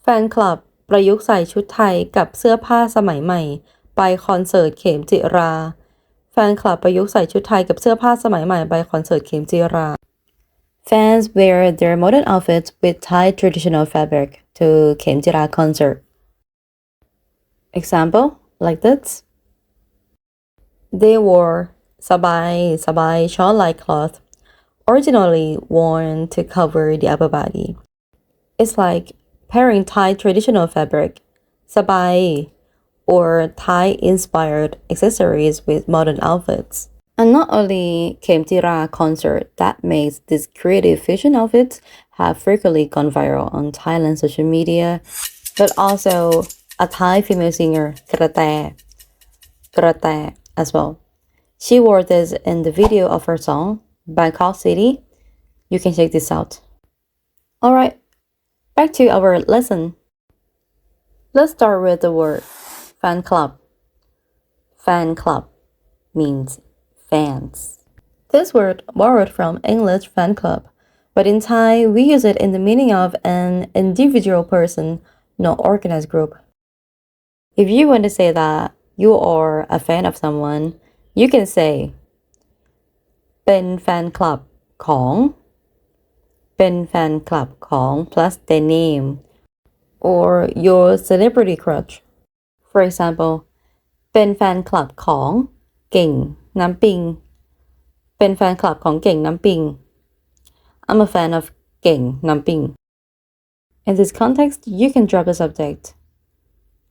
แฟนคลับประยุกต์ใส่ชุดไทยกับเสื้อผ้าสมัยใหม่ไปคอนเสิร์ตเข็มจิราแฟนคลับประยุกต์ใส่ชุดไทยกับเสื้อผ้าสมัยใหม่ไปคอนเสิร์ตเข็มจิรา Fans wear their modern outfits with Thai traditional fabric to Khemjira concert. Example like this. They wore sabai shawl-like cloth, originally worn to cover the upper body. It's like pairing Thai traditional fabric, sabai, or Thai-inspired accessories with modern outfits. And not only Khemjira concert that makes these creative fusion outfits have frequently gone viral on Thailand social media, but also a Thai female singer, Kratay, as well. She wore this in the video of her song, Bangkok City. You can check this out. Alright, back to our lesson. Let's start with the word fan club. Fan club means fans. This word borrowed from English fan club, but in Thai we use it in the meaning of an individual person, not organized group. If you want to say that you are a fan of someone, you can say เป็นแฟนคลับของเป็นแฟนคลับของ plus their name or your celebrity crush. For example, เป็นแฟนคลับของเก่งน้ำปิงเป็นแฟนคลับของเก่งน้ำปิง I'm a fan of เก่งน้ำปิง In this context, you can drop the subject.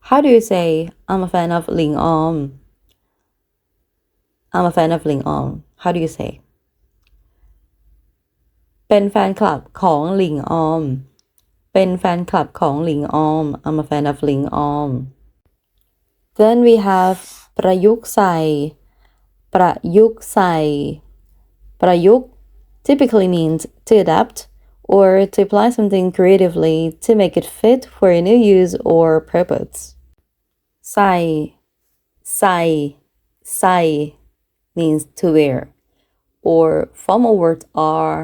How do you say I'm a fan of Ling Om? I'm a fan of Ling Om. How do you say? เป็นแฟนคลับของหลิงออมเป็นแฟนคลับของหลิงออม I'm a fan of Ling Om. Then we have ประยุกต์ใส่ประยุกต์ใส่ประยุกต์ typically means to adapt or to apply something creatively to make it fit for a new use or purpose. ใส่ใส่ means to wear, or formal words are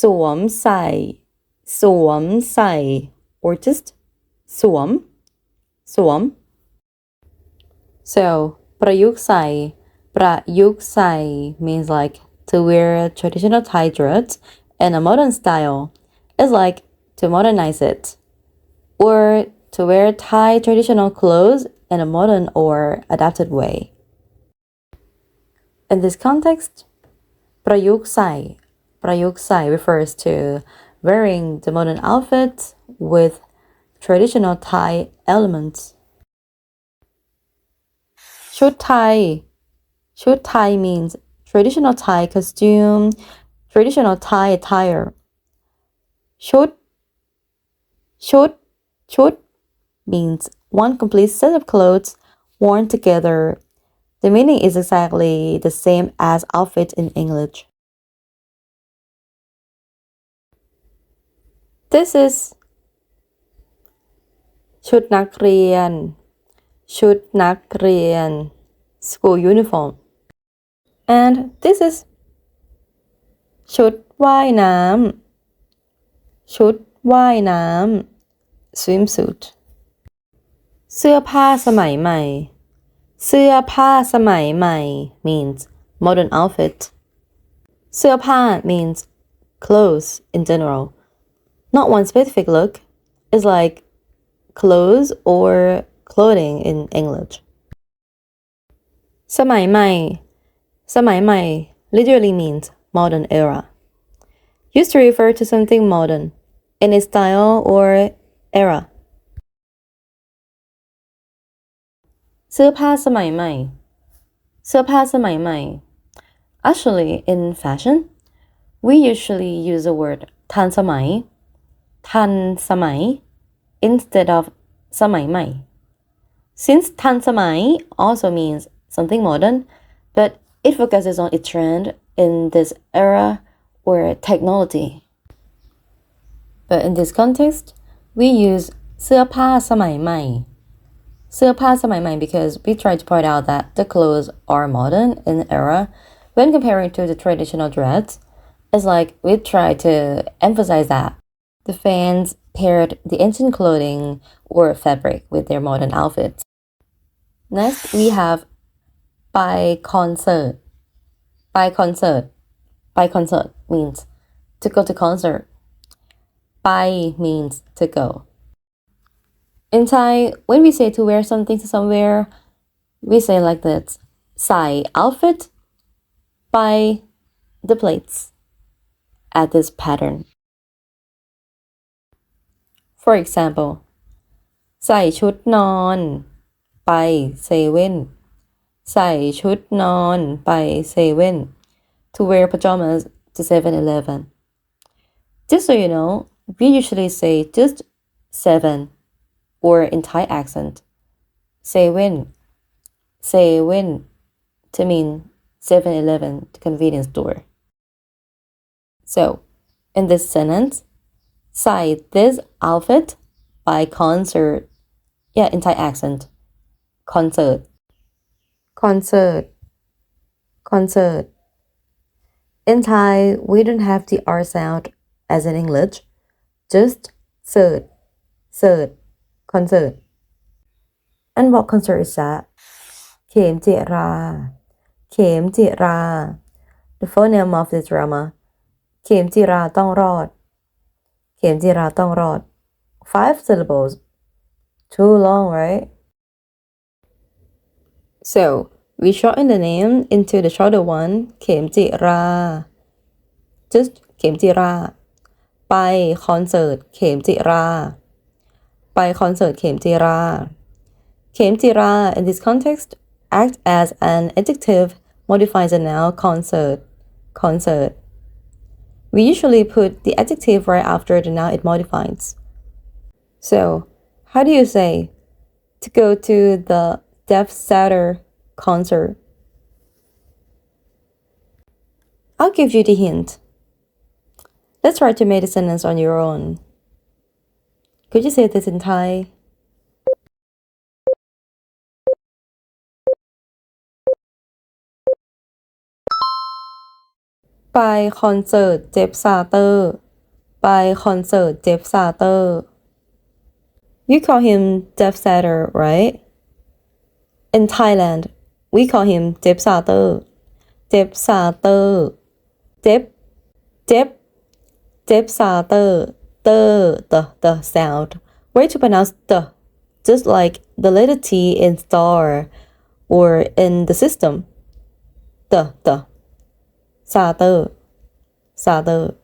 สวมใส่ or just สวม So ประยุกต์ใส่ means like to wear traditional Thai dress in a modern style. It's like to modernize it, or to wear Thai traditional clothes in a modern or adapted way. In this context, ประยุกต์ใส่ refers to wearing the modern outfit with traditional Thai elements. ชุดไทย means traditional Thai costume, traditional Thai attire. ชุด means one complete set of clothes worn together. The meaning is exactly the same as outfit in English. This is ชุดนักเรียน school uniform. And this is ชุดว่ายน้ำ swimsuit. เสื้อผ้าสมัยใหม่ means modern outfit. เสื้อผ้า means clothes in general. Not one specific look. It's like clothes or clothing in English. สมัยใหม่ literally means modern era. Used to refer to something modern in its style or era. เสื้อผ้าสมัยใหม่ Actually, in fashion, we usually use the word ทันสมัย instead of สมัยใหม่ Since ทันสมัย also means something modern, but it focuses on its trend in this era or technology. But in this context, we use เสื้อผ้าสมัยใหม่because we try to point out that the clothes are modern in the era when comparing to the traditional dress. It's like we try to emphasize that the fans paired the ancient clothing or fabric with their modern outfits. Next, we have by concert. By concert. By concert means to go to concert. By means to go. In Thai, when we say to wear something to somewhere, we say like this: ใส่ outfit by the plates. Add this pattern. For example, ใส่ชุดนอนไปเซเว่นใส่ชุดนอนไปเซเว่น to wear pajamas to 7-Eleven. Just so you know, we usually say just 7 or in Thai accent, เซเว่นเซเว่น to mean 7-Eleven, the convenience store. So, in this sentence, ใส่ this outfit by concert. Yeah, in Thai accent. Concert. Concert. Concert. In Thai, we don't have the R sound as in English. Just cert. Cert. Concert. And what concert is that? Khemjira. Khemjira. The full name of this drama. Khemjira ต้องรอด Khemjira ต้องรอด. 5 syllables. Too long, right? So, we shorten the name into the shorter one, Khemjira. Just Khemjira. ไป concert Khemjira. ไป concert Khemjira. Khemjira in this context acts as an adjective modifying the noun concert. Concert. We usually put the adjective right after the noun it modifies. So, how do you say to go to the Def Satter concert? I'll give you the hint. Let's try to make the sentence on your own. Could you say this in Thai? ไปคอนเสิร์ตเจฟซาเตอร์ ไปคอนเสิร์ตเจฟซาเตอร์ You call him Jeff Satter, right? In Thailand, we call him Jeff Satter. Jeff Satter. Jeff. Jeff Satter. The sound. Way to pronounce the. Just like the letter T in star or in the system. The. Satter. Satter.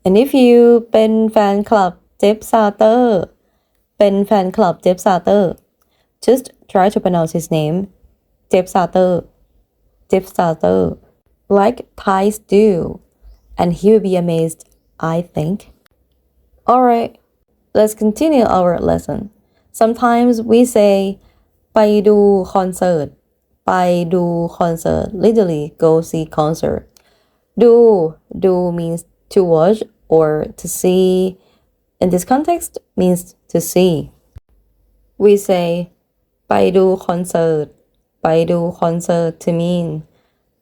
And if you เป็นแฟนคลับเจฟซาเตอร์ เป็นแฟนคลับเจฟซาเตอร์ just try to pronounce his name เจฟซาเตอร์ เจฟซาเตอร์ like Thais do and he will be amazed, I think. Alright, let's continue our lesson. Sometimes we say ไปดูคอนเสิร์ต ไปดูคอนเสิร์ต literally go see concert. Do means to watch or to see. In this context means to see. We say ไปดูคอนเสิร์ต ไปดูคอนเสิร์ต to mean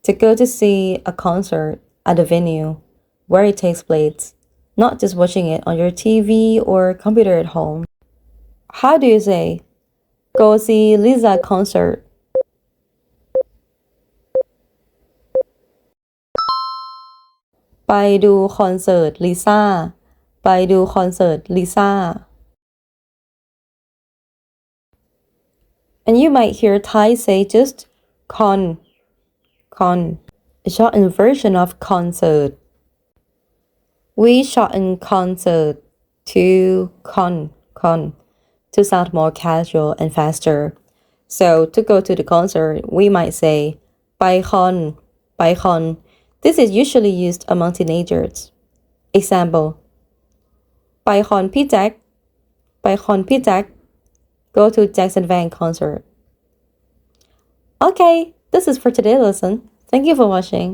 to go to see a concert at a venue where it takes place, not just watching it on your TV or computer at home. How do you say go see Lisa concert? ไปดูคอนเสิร์ตลิซ่า ไปดูคอนเสิร์ตลิซ่า And you might hear Thai say just con, a shortened version of concert. We shorten concert to con, to sound more casual and faster. So to go to the concert, we might say ไปคอน ไปคอน. This is usually used among teenagers. Example ไปคอนพี่แจ็ค ไปคอนพี่แจ็ค Go to Jackson Wang concert. Okay, this is for today's lesson. Thank you for watching.